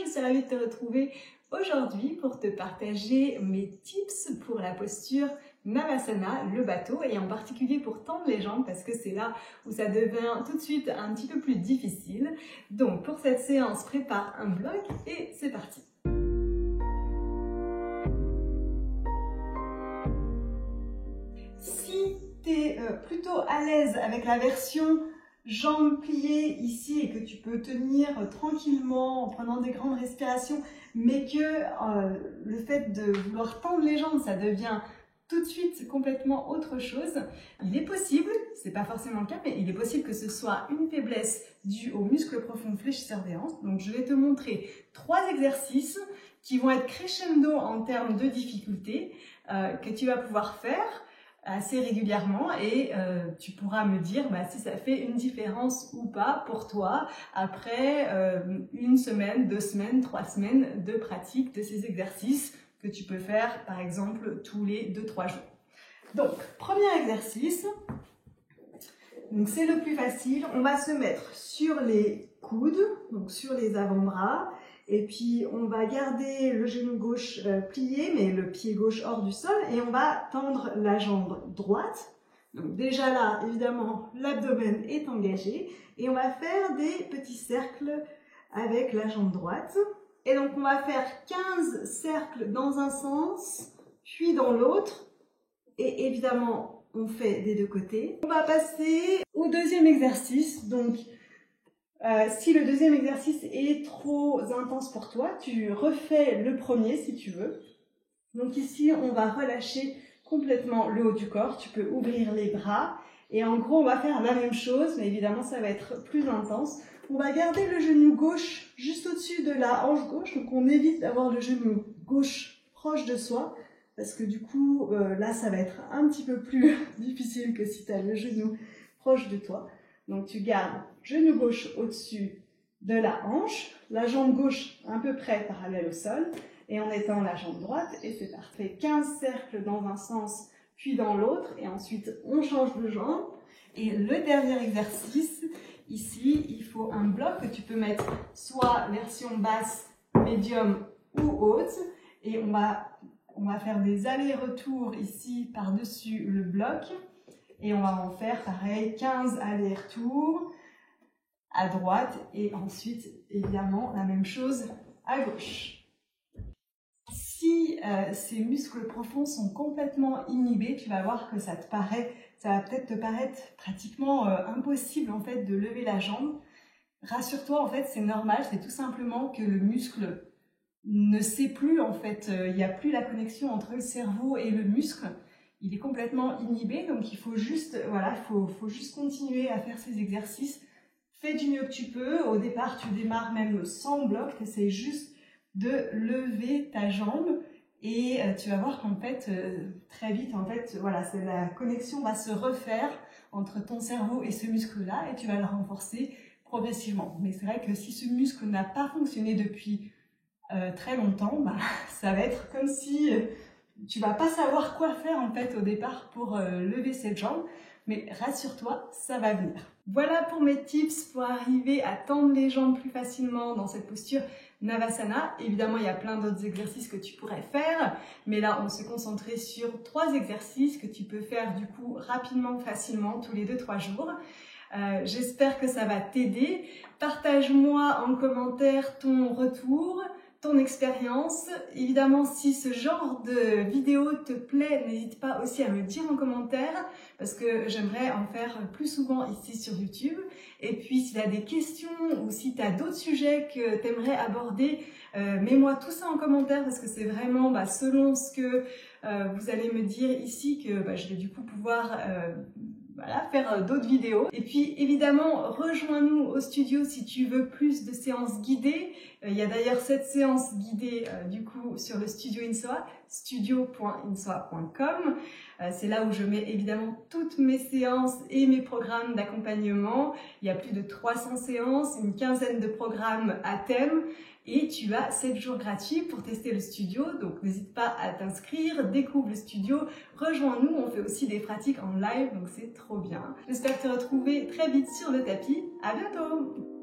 je suis ravie de te retrouver aujourd'hui pour te partager mes tips pour la posture Navasana, le bateau, et en particulier pour tendre les jambes parce que c'est là où ça devient tout de suite un petit peu plus difficile. Donc pour cette séance, prépare un bloc et c'est parti. Si tu es plutôt à l'aise avec la version jambes pliées ici et que tu peux tenir tranquillement en prenant des grandes respirations, mais que le fait de vouloir tendre les jambes, ça devient tout de suite complètement autre chose, il est possible, c'est pas forcément le cas, mais il est possible que ce soit une faiblesse due au muscle profond fléchisseur des hanches. Donc je vais te montrer 3 exercices qui vont être crescendo en termes de difficulté, que tu vas pouvoir faire assez régulièrement et tu pourras me dire si ça fait une différence ou pas pour toi après 1 semaine, 2 semaines, 3 semaines de pratique de ces exercices que tu peux faire par exemple tous les 2-3 jours. Donc, premier exercice, c'est le plus facile, on va se mettre sur les coudes, donc sur les avant-bras, et puis on va garder le genou gauche plié, mais le pied gauche hors du sol, et on va tendre la jambe droite. Donc déjà là, évidemment, l'abdomen est engagé, et on va faire des petits cercles avec la jambe droite. Et donc on va faire 15 cercles dans un sens, puis dans l'autre, et évidemment on fait des deux côtés. On va passer au deuxième exercice, donc si le deuxième exercice est trop intense pour toi, tu refais le premier si tu veux. Donc ici, on va relâcher complètement le haut du corps. Tu peux ouvrir les bras. Et en gros, on va faire la même chose, mais évidemment, ça va être plus intense. On va garder le genou gauche juste au-dessus de la hanche gauche. Donc on évite d'avoir le genou gauche proche de soi. Parce que du coup, là, ça va être un petit peu plus difficile que si tu as le genou proche de toi. Donc tu gardes genou gauche au-dessus de la hanche, la jambe gauche à peu près parallèle au sol, et on étend la jambe droite, et c'est parfait. 15 cercles dans un sens, puis dans l'autre, et ensuite on change de jambe. Et le dernier exercice, ici, il faut un bloc que tu peux mettre soit version basse, médium ou haute, et on va faire des allers-retours ici par-dessus le bloc. Et on va en faire pareil, 15 allers-retours à droite et ensuite évidemment la même chose à gauche. Si ces muscles profonds sont complètement inhibés, tu vas voir que ça va peut-être te paraître pratiquement impossible en fait de lever la jambe. Rassure-toi, en fait c'est normal, c'est tout simplement que le muscle ne sait plus en fait, il n'y a plus la connexion entre le cerveau et le muscle. Il est complètement inhibé, donc il faut juste, faut juste continuer à faire ces exercices. Fais du mieux que tu peux. Au départ, tu démarres même sans bloc. Tu essaies juste de lever ta jambe et tu vas voir qu'en fait, très vite, en fait, la connexion va se refaire entre ton cerveau et ce muscle-là et tu vas le renforcer progressivement. Mais c'est vrai que si ce muscle n'a pas fonctionné depuis très longtemps, ça va être comme si tu vas pas savoir quoi faire en fait au départ pour lever cette jambe, mais rassure-toi, ça va venir. Voilà pour mes tips pour arriver à tendre les jambes plus facilement dans cette posture Navasana. Évidemment, il y a plein d'autres exercices que tu pourrais faire, mais là, on s'est concentré sur 3 exercices que tu peux faire du coup rapidement, facilement, tous les 2-3 jours. J'espère que ça va t'aider. Partage-moi en commentaire ton retour, ton expérience. Évidemment, si ce genre de vidéo te plaît, n'hésite pas aussi à me dire en commentaire parce que j'aimerais en faire plus souvent ici sur YouTube. Et puis, si tu as des questions ou si tu as d'autres sujets que tu aimerais aborder, mets-moi tout ça en commentaire parce que c'est vraiment selon ce que vous allez me dire ici que je vais du coup pouvoir faire d'autres vidéos. Et puis évidemment, rejoins-nous au studio si tu veux plus de séances guidées. Il y a d'ailleurs cette séance guidée du coup sur le studio INSOA, studio.insoa.com. C'est là où je mets évidemment toutes mes séances et mes programmes d'accompagnement. Il y a plus de 300 séances, une quinzaine de programmes à thème. Et tu as 7 jours gratuits pour tester le studio, donc n'hésite pas à t'inscrire, découvre le studio, rejoins-nous, on fait aussi des pratiques en live, donc c'est trop bien. J'espère te retrouver très vite sur le tapis, à bientôt!